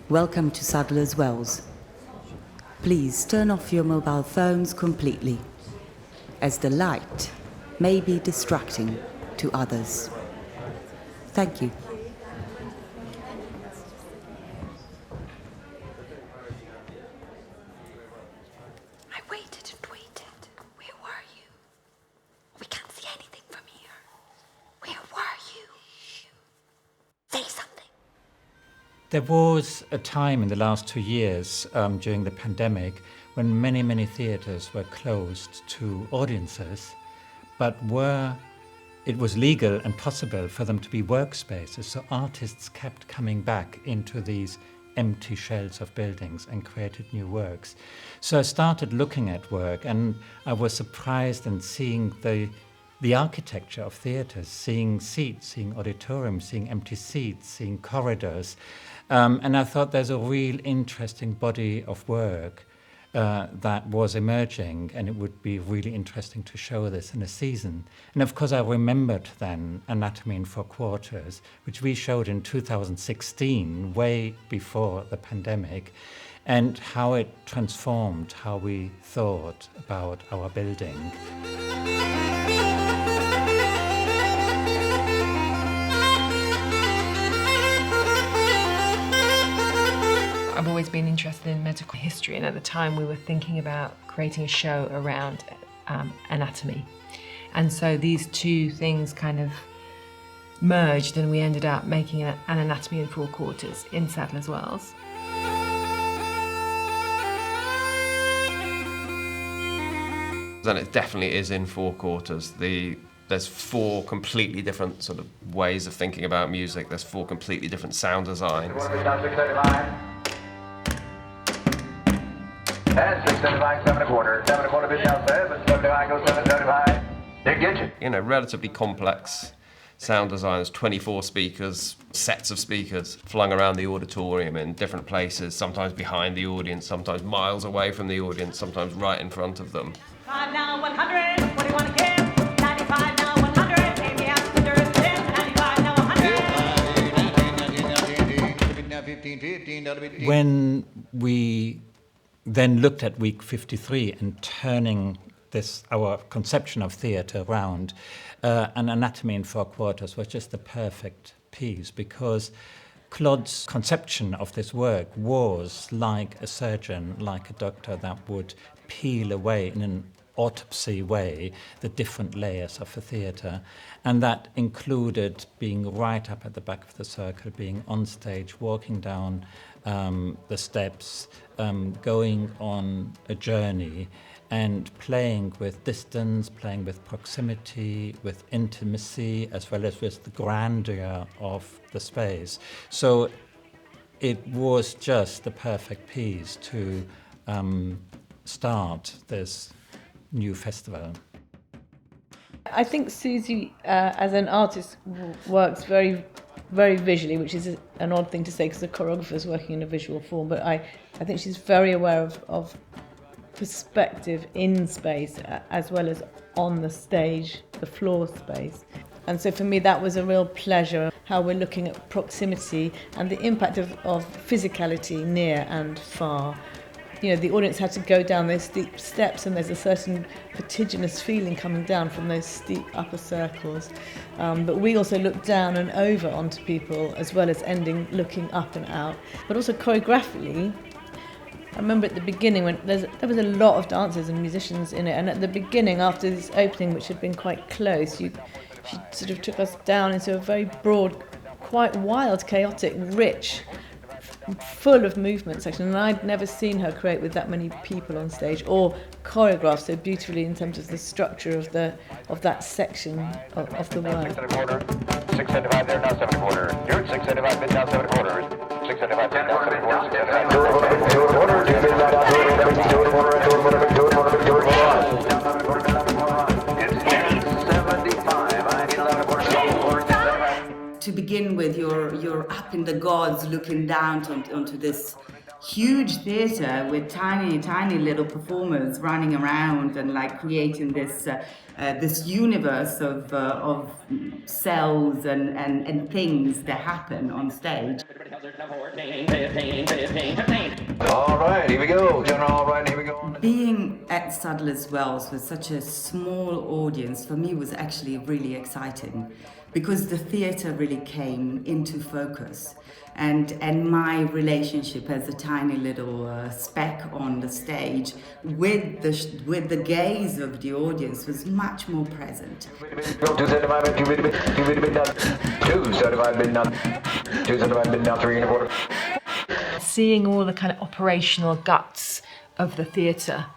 Welcome to Sadler's Wells. Please turn off your mobile phones completely, as the light may be distracting to others. Thank you. I waited and waited. Where were you? We can't see anything from here. Where were you? Say something. There was a time in the last 2 years during the pandemic when many theatres were closed to audiences, but it was legal and possible for them to be workspaces, so artists kept coming back into these empty shells of buildings and created new works. So I started looking at work, and I was surprised in seeing the architecture of theatres, seeing seats, seeing auditoriums, seeing empty seats, seeing corridors. And I thought there's a real interesting body of work that was emerging, and it would be really interesting to show this in a season. And of course I remembered then Anatomy in 4 Quarters, which we showed in 2016, way before the pandemic, and how it transformed how we thought about our building. I've always been interested in medical history, and at the time we were thinking about creating a show around anatomy. And so these two things kind of merged, and we ended up making An Anatomie in 4 Quarters in Sadler's Wells. And it definitely is in 4 quarters. There's 4 completely different sort of ways of thinking about music. There's 4 completely different sound designs. And 675, 7 1/4, 7 1/4 bit downstairs, 775, go 775. They get you. You know, relatively complex sound designs, 24 speakers, sets of speakers flung around the auditorium in different places, sometimes behind the audience, sometimes miles away from the audience, sometimes right in front of them. 5 now 100, what do you want to give? 95 now 100, maybe after 10, 95 now 100. When we then looked at week 53 and turning our conception of theatre around, An Anatomie in 4 Quarters was just the perfect piece, because Clod's conception of this work was like a surgeon, like a doctor that would peel away in an autopsy way the different layers of the theatre, and that included being right up at the back of the circle, being on stage, walking down the steps, going on a journey and playing with distance, playing with proximity, with intimacy, as well as with the grandeur of the space. So it was just the perfect piece to start this new festival. I think Suzy, as an artist, works very, very visually, which is an odd thing to say because the choreographer is working in a visual form, but I think she's very aware of perspective in space as well as on the stage, the floor space. And so for me that was a real pleasure, how we're looking at proximity and the impact of physicality near and far. You know, the audience had to go down those steep steps, and there's a certain vertiginous feeling coming down from those steep upper circles. But we also looked down and over onto people, as well as looking up and out. But also choreographically, I remember at the beginning when there was a lot of dancers and musicians in it, and at the beginning, after this opening, which had been quite close, she sort of took us down into a very broad, quite wild, chaotic, rich, full of movement section, and I'd never seen her create with that many people on stage or choreograph so beautifully in terms of the structure of that section of the work. 675 there, now 7 1/4. You're at 675 bit, now 7 1/4. 675 bit, now 7 1/4. 'Clod. To begin with, you're up in the gods looking down onto this huge theatre with tiny little performers running around and like creating this universe of cells and things that happen on stage. All right, here we go. General, all right, here we go. Being at Sadler's Wells with such a small audience for me was actually really exciting, because the theatre really came into focus, and my relationship as a tiny little speck on the stage with the gaze of the audience was much more present. 275, 2 bit down, 275 bit down, 275 bit down, 3 1/4. Seeing all the kind of operational guts of the theatre,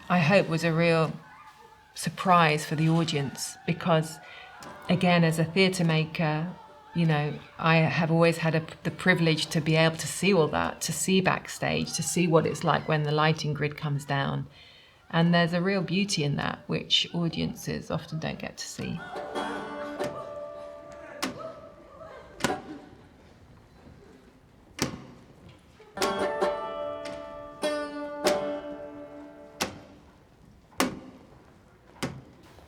I hope, was a real surprise for the audience, because again, as a theatre maker, you know, I have always had the privilege to be able to see all that, to see backstage, to see what it's like when the lighting grid comes down. And there's a real beauty in that, which audiences often don't get to see.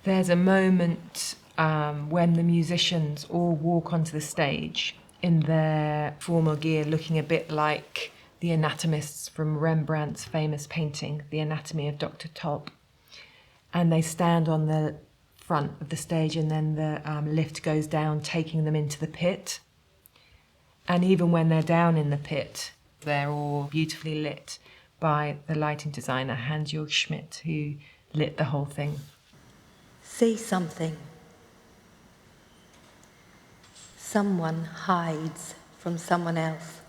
There's a moment when the musicians all walk onto the stage in their formal gear, looking a bit like the anatomists from Rembrandt's famous painting, The Anatomie of Dr. Top. And they stand on the front of the stage, and then the lift goes down, taking them into the pit. And even when they're down in the pit, they're all beautifully lit by the lighting designer, Hans-Jörg Schmidt, who lit the whole thing. Say something. Someone hides from someone else,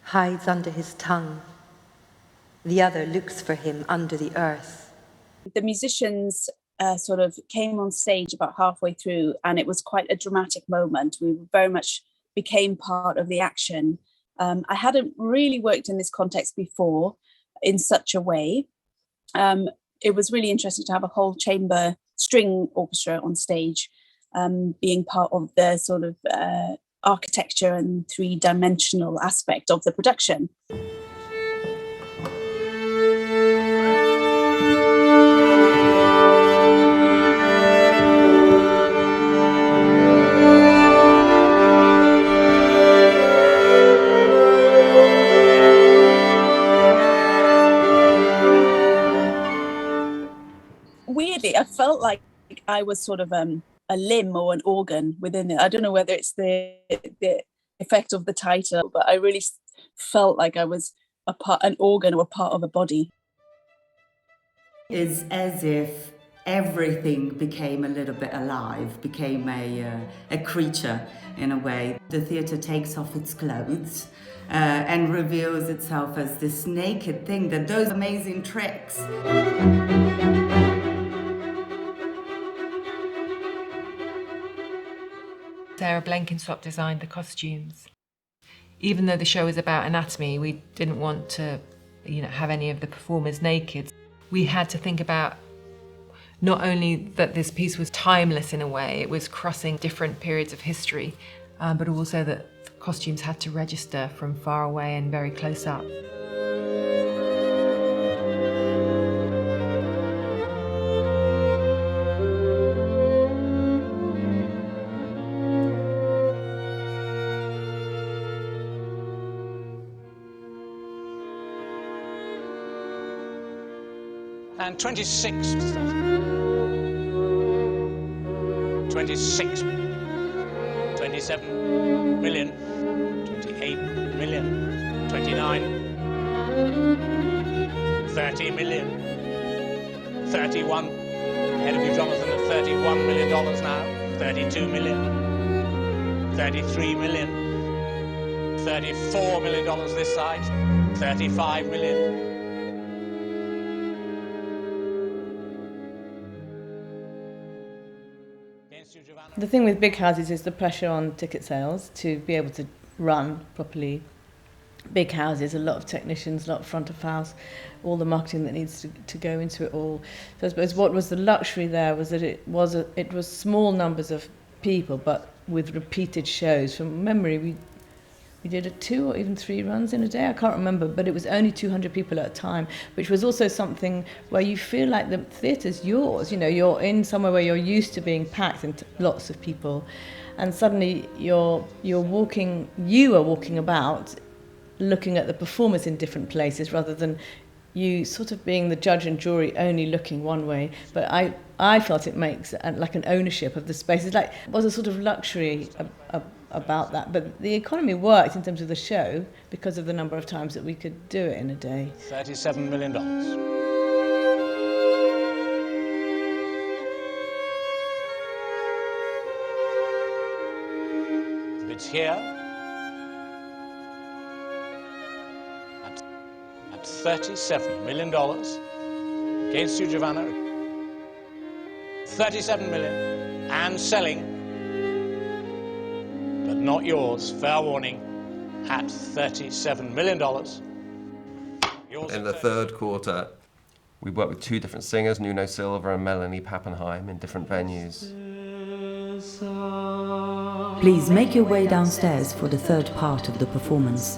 hides under his tongue. The other looks for him under the earth. The musicians sort of came on stage about halfway through, and it was quite a dramatic moment. We very much became part of the action. I hadn't really worked in this context before in such a way. It was really interesting to have a whole chamber string orchestra on stage, being part of the sort of architecture and three-dimensional aspect of the production. Weirdly, I felt like I was sort of a limb or an organ within it. I don't know whether it's the effect of the title, but I really felt like I was an organ or a part of a body. It's as if everything became a little bit alive, became a creature in a way. The theatre takes off its clothes and reveals itself as this naked thing that does amazing tricks. Sarah Blenkinsop designed the costumes. Even though the show was about anatomy, we didn't want to, have any of the performers naked. We had to think about not only that this piece was timeless in a way, it was crossing different periods of history, but also that the costumes had to register from far away and very close up. And 26, 27 million, 28 million, 29, 30 million, 31, ahead of you Jonathan at $31 million now, 32 million, 33 million, $34 million this side, 35 million. The thing with big houses is the pressure on ticket sales to be able to run properly. Big houses, a lot of technicians, a lot of front of house, all the marketing that needs to go into it all. So I suppose what was the luxury there was that it was small numbers of people, but with repeated shows. From memory, we did 2 or even 3 runs in a day, I can't remember, but it was only 200 people at a time, which was also something where you feel like the theatre's yours. You know, you're in somewhere where you're used to being packed and lots of people, and suddenly you are walking about, looking at the performers in different places rather than you sort of being the judge and jury only looking one way. But I felt it makes like an ownership of the space. It was a sort of luxury about that. But the economy worked in terms of the show because of the number of times that we could do it in a day. $37 million. The bids here at $37 million against you, Giovanna. 37 million and selling, but not yours. Fair warning at $37 million. Yours in the third quarter, we worked with 2 different singers, Nuno Silva and Melanie Pappenheim, in different venues. Please make your way downstairs for the third part of the performance.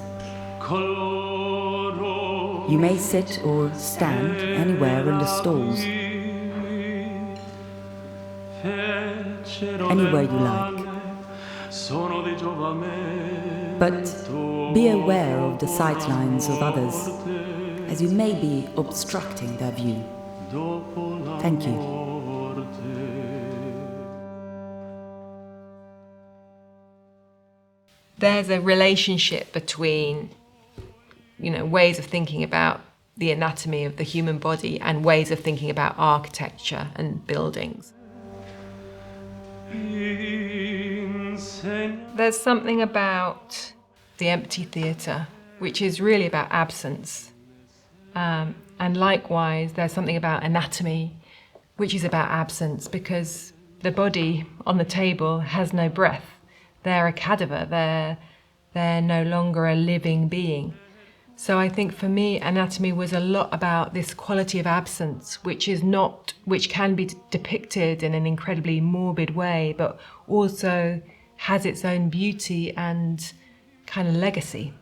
You may sit or stand anywhere in the stalls, anywhere you like. But be aware of the sightlines of others, as you may be obstructing their view. Thank you. There's a relationship between, ways of thinking about the anatomy of the human body and ways of thinking about architecture and buildings. There's something about the empty theatre, which is really about absence. And likewise, there's something about anatomy, which is about absence, because the body on the table has no breath. They're a cadaver, they're no longer a living being. So I think for me, anatomy was a lot about this quality of absence, which can be depicted in an incredibly morbid way, but also has its own beauty and kind of legacy.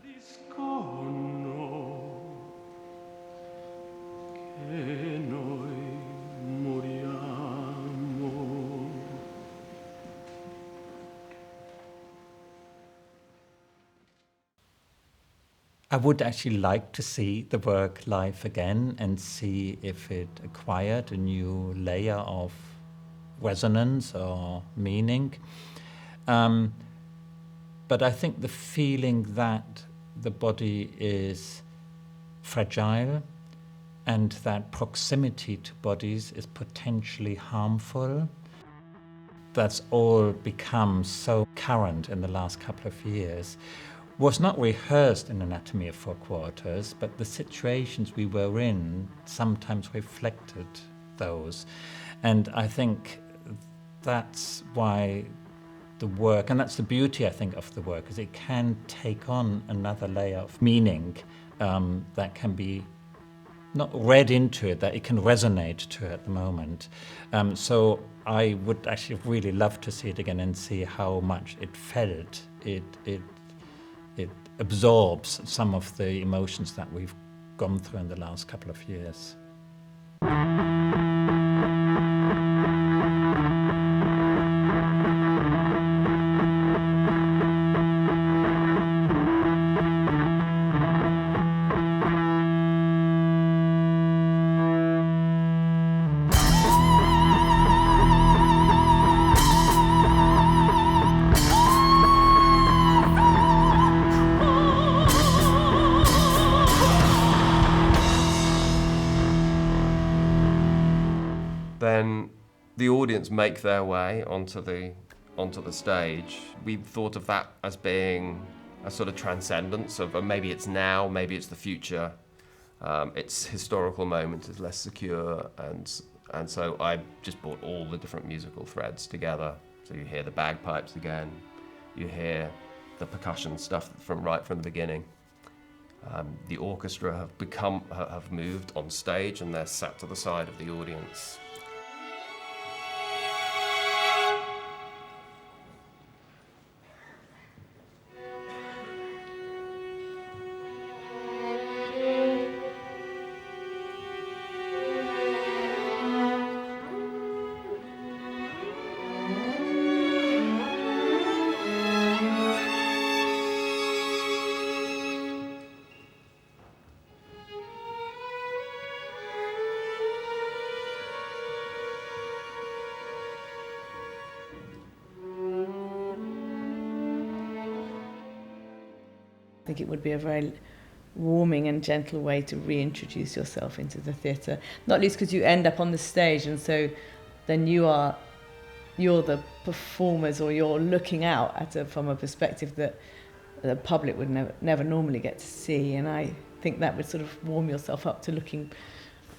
I would actually like to see the work live again and see if it acquired a new layer of resonance or meaning. But I think the feeling that the body is fragile and that proximity to bodies is potentially harmful, that's all become so current in the last couple of years, was not rehearsed in Anatomy of 4 Quarters, but the situations we were in sometimes reflected those. And I think that's why the work, and that's the beauty, I think, of the work, is it can take on another layer of meaning that can be not read into it, that it can resonate to at the moment. So I would actually really love to see it again and see how much it felt. It absorbs some of the emotions that we've gone through in the last couple of years. Then the audience make their way onto the stage. We thought of that as being a sort of transcendence of maybe it's now, maybe it's the future. Its historical moment is less secure, and so I just brought all the different musical threads together. So you hear the bagpipes again, you hear the percussion stuff from the beginning. The orchestra have moved on stage and they're sat to the side of the audience. think it would be a very warming and gentle way to reintroduce yourself into the theatre, not least because you end up on the stage, and so then you're the performers, or you're looking out from a perspective that the public would never normally get to see, and I think that would sort of warm yourself up to looking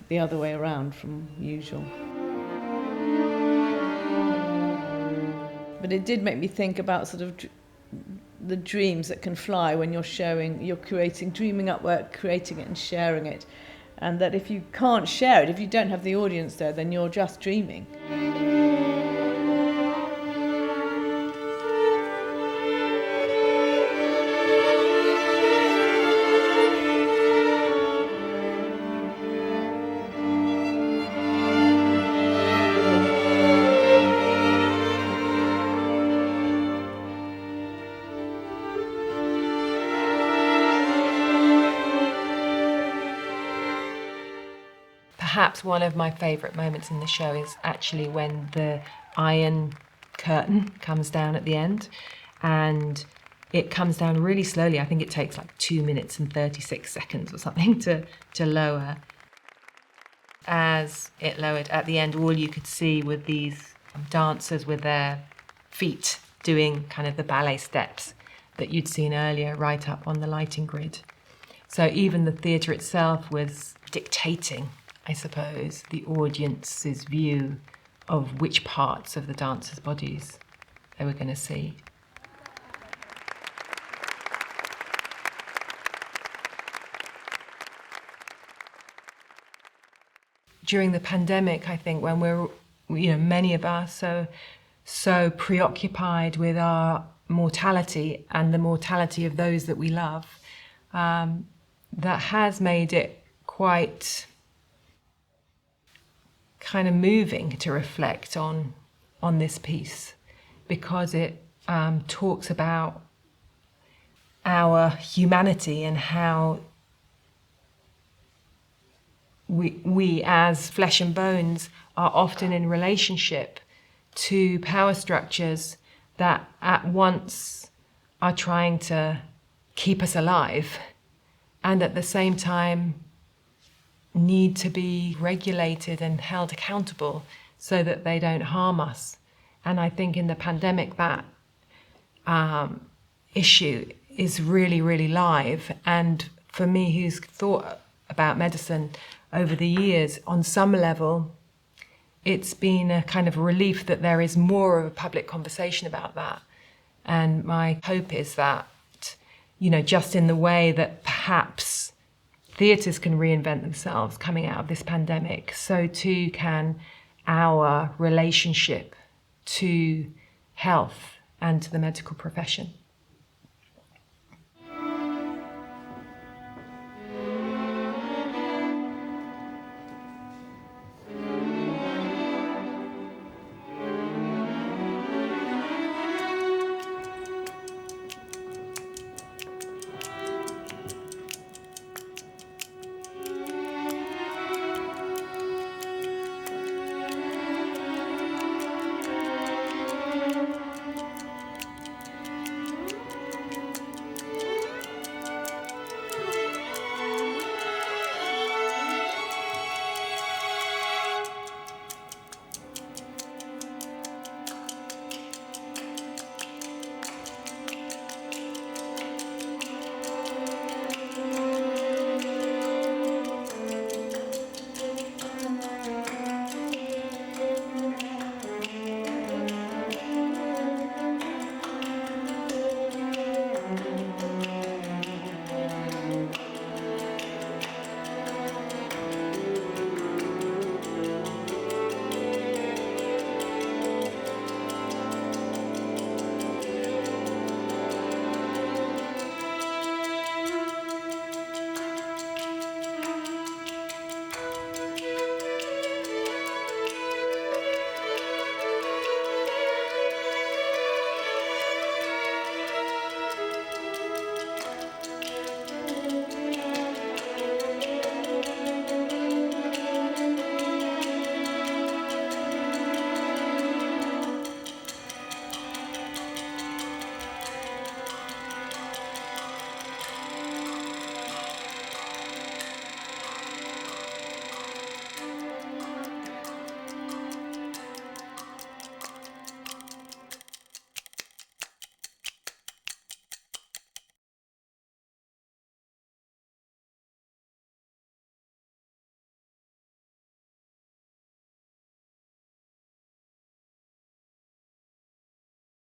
the other way around from usual. But it did make me think about sort of the dreams that can fly when you're dreaming up work, creating it and sharing it. And that if you can't share it, if you don't have the audience there, then you're just dreaming. Perhaps one of my favourite moments in the show is actually when the iron curtain comes down at the end, and it comes down really slowly. I think it takes like 2 minutes and 36 seconds or something to lower. As it lowered at the end, all you could see were these dancers with their feet doing kind of the ballet steps that you'd seen earlier right up on the lighting grid. So even the theatre itself was dictating, I suppose, the audience's view of which parts of the dancers' bodies they were going to see. During the pandemic, I think, when many of us are so preoccupied with our mortality and the mortality of those that we love, that has made it quite kind of moving to reflect on this piece, because it talks about our humanity and how we as flesh and bones are often in relationship to power structures that at once are trying to keep us alive and at the same time need to be regulated and held accountable so that they don't harm us. And I think in the pandemic that issue is really, really live. And for me, who's thought about medicine over the years, on some level, it's been a kind of relief that there is more of a public conversation about that. And my hope is that, just in the way that perhaps theatres can reinvent themselves coming out of this pandemic, so too can our relationship to health and to the medical profession.